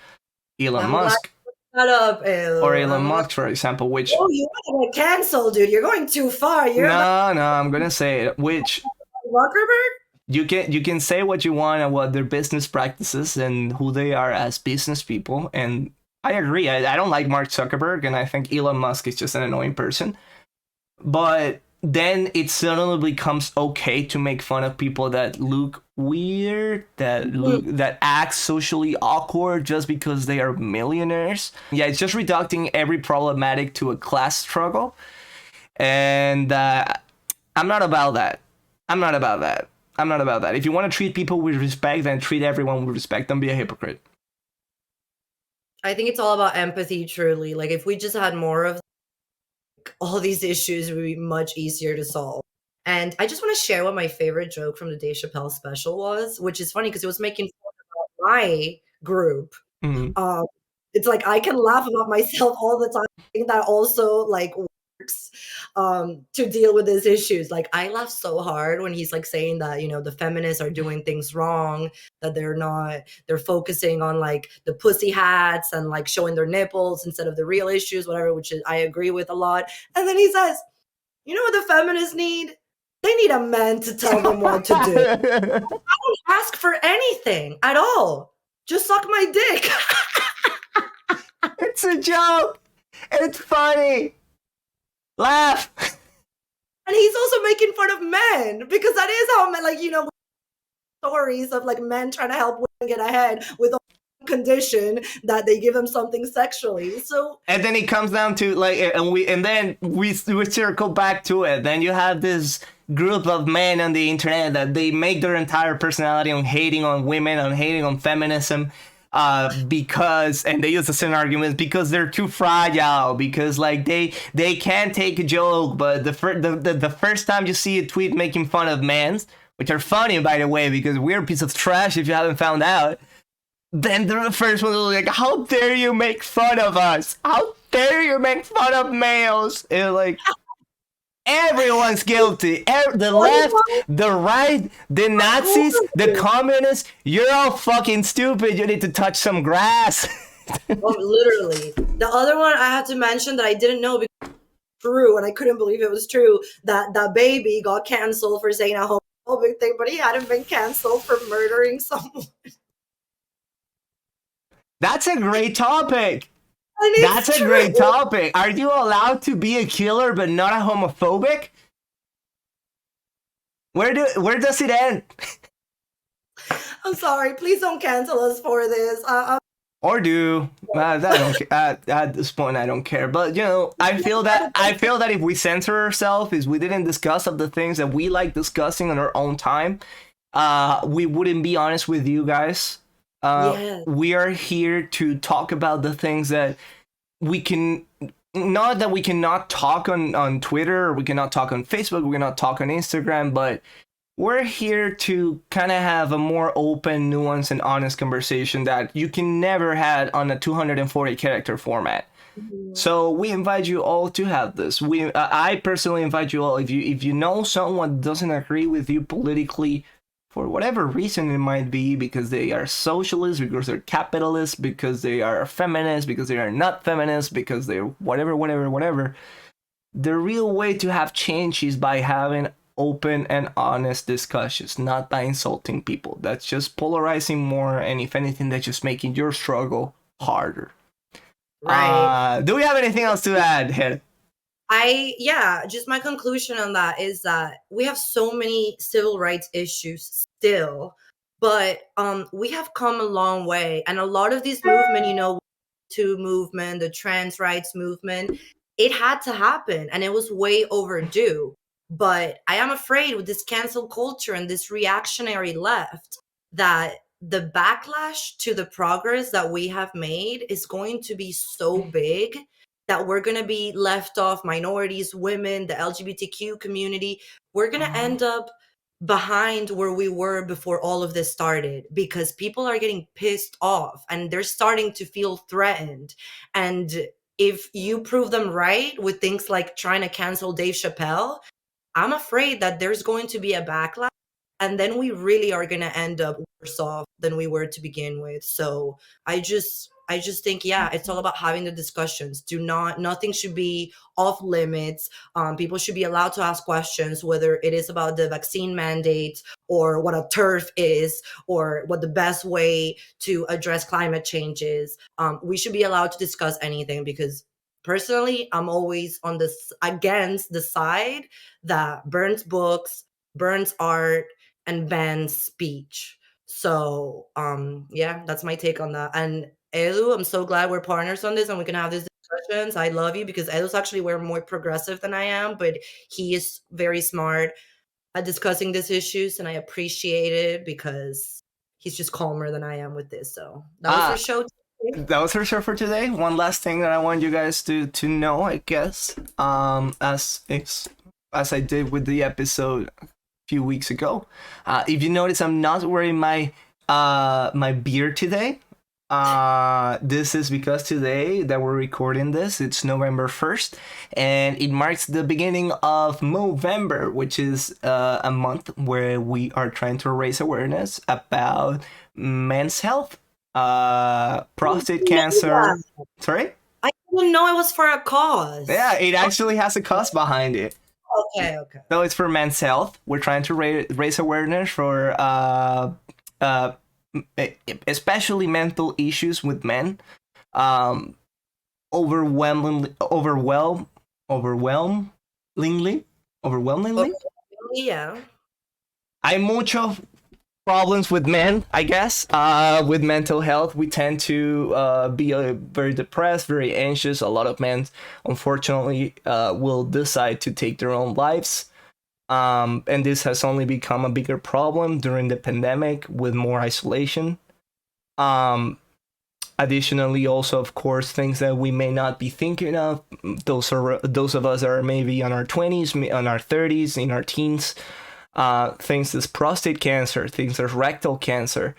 Elon Musk. Or Elon Musk, for example, which... Oh, you want to get canceled, dude. You're going too far. No, I'm going to say it. Which... Zuckerberg? You can say what you want about their business practices and who they are as business people. And I agree. I don't like Mark Zuckerberg, and I think Elon Musk is just an annoying person. But then it suddenly becomes okay to make fun of people that look weird, that act socially awkward just because they are millionaires. Yeah, it's just reducing every problematic to a class struggle. And I'm not about that. If you want to treat people with respect, then treat everyone with respect. Don't be a hypocrite. I think it's all about empathy, truly. Like, if we just had more of all these issues, would be much easier to solve. And I just want to share what my favorite joke from the Dave Chappelle special was, which is funny because it was making fun about my group. Mm-hmm. It's like I can laugh about myself all the time. I think that also like works to deal with these issues. Like, I laugh so hard when he's like saying that, the feminists are doing things wrong, that they're focusing on like the pussy hats and like showing their nipples instead of the real issues, whatever, which I agree with a lot. And then he says, you know what the feminists need? They need a man to tell them what to do. I don't ask for anything at all. Just suck my dick. It's a joke. It's funny. Laugh. And he's also making fun of men, because that is how men, like, stories of like men trying to help women get ahead with a condition that they give them something sexually. So, and then it comes down to like, and then we circle back to it. Then you have this group of men on the internet that they make their entire personality on hating on women, on hating on feminism. Because, and they use the same arguments, because they're too fragile, because like they can't take a joke. But the first time you see a tweet making fun of men, which are funny by the way, because we're a piece of trash if you haven't found out, then they're the first one to like, how dare you make fun of us? How dare you make fun of males? And like, everyone's guilty. The left, the right, the Nazis, the communists. You're all fucking stupid. You need to touch some grass. Literally. The other one I had to mention that I didn't know because it's true, and I couldn't believe it was true, that that baby got canceled for saying a homophobic thing, but he hadn't been canceled for murdering someone. That's a great topic. And That's it's a true. great topic. Are you allowed to be a killer but not a homophobic? Where does it end? I'm sorry. Please don't cancel us for this. Or do I don't at this point I don't care. But you know, I feel that if we censor ourselves, is we didn't discuss of the things that we like discussing on our own time, we wouldn't be honest with you guys. Yes. We are here to talk about the things that we can. Not that we cannot talk on Twitter, or we cannot talk on Facebook, we cannot talk on Instagram, but we're here to kind of have a more open, nuanced, and honest conversation that you can never had on a 240 character format. So we invite you all to have this. I personally invite you all, if you know someone doesn't agree with you politically, for whatever reason it might be, because they are socialists, because they're capitalists, because they are feminists, because they are not feminists, because they're whatever. The real way to have change is by having open and honest discussions, not by insulting people. That's just polarizing more, and if anything, that's just making your struggle harder. Right. Do we have anything else to add, Head? Just my conclusion on that is that we have so many civil rights issues still, but we have come a long way, and a lot of these movement, to movement, the trans rights movement, it had to happen, and it was way overdue. But I am afraid with this cancel culture and this reactionary left that the backlash to the progress that we have made is going to be so big that we're going to be left off, minorities, women, the LGBTQ community. We're going to end up behind where we were before all of this started, because people are getting pissed off and they're starting to feel threatened. And if you prove them right with things like trying to cancel Dave Chappelle, I'm afraid that there's going to be a backlash, and then we really are going to end up worse off than we were to begin with. So I just think, yeah, it's all about having the discussions. Nothing should be off limits. People should be allowed to ask questions, whether it is about the vaccine mandate or what a turf is or what the best way to address climate change is. We should be allowed to discuss anything, because personally, I'm always on this against the side that burns books, burns art, and bans speech. So yeah, that's my take on that. And Edu, I'm so glad we're partners on this and we can have these discussions. I love you because Edu's actually way more progressive than I am, but he is very smart at discussing these issues, and I appreciate it because he's just calmer than I am with this. So that was our show today. That was our show for today. One last thing that I want you guys to know, I guess, as I did with the episode a few weeks ago. If you notice, I'm not wearing my my beard today. This is because today that we're recording this, it's November 1st, and it marks the beginning of Movember, which is a month where we are trying to raise awareness about men's health, prostate cancer. Sorry? I didn't know it was for a cause. Yeah, it actually has a cause behind it. Okay. So it's for men's health. We're trying to raise awareness for especially mental issues with men. Overwhelmingly, Yeah. hay mucho problems with men, I guess. With mental health, we tend to be very depressed, very anxious. A lot of men, unfortunately, will decide to take their own lives. And this has only become a bigger problem during the pandemic with more isolation. Additionally, also, of course, things that we may not be thinking of. Those of us that are maybe on our 20s, on our 30s, in our teens. Things as prostate cancer, things as rectal cancer,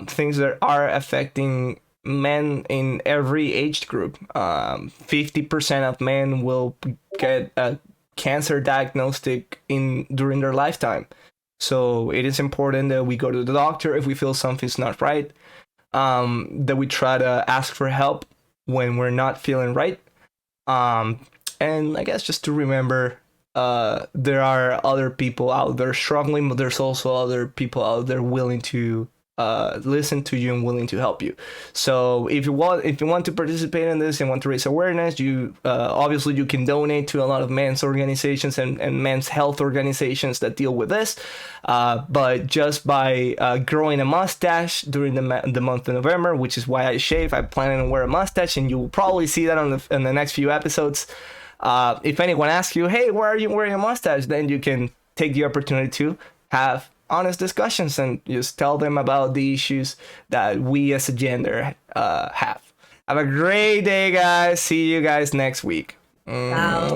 things that are affecting men in every age group. 50% of men will get a cancer diagnostic during their lifetime. So it is important that we go to the doctor if we feel something's not right. that we try to ask for help when we're not feeling right. And I guess just to remember, there are other people out there struggling, but there's also other people out there willing to listen to you and willing to help you. So if you want to participate in this and want to raise awareness, you obviously you can donate to a lot of men's organizations and men's health organizations that deal with this. But just by growing a mustache during the month of November, which is why I shave, I'm planning to wear a mustache, and you will probably see that in the next few episodes. If anyone asks you, hey, why are you wearing a mustache? Then you can take the opportunity to have honest discussions and just tell them about the issues that we as a gender have. Have a great day, guys. See you guys next week. Wow.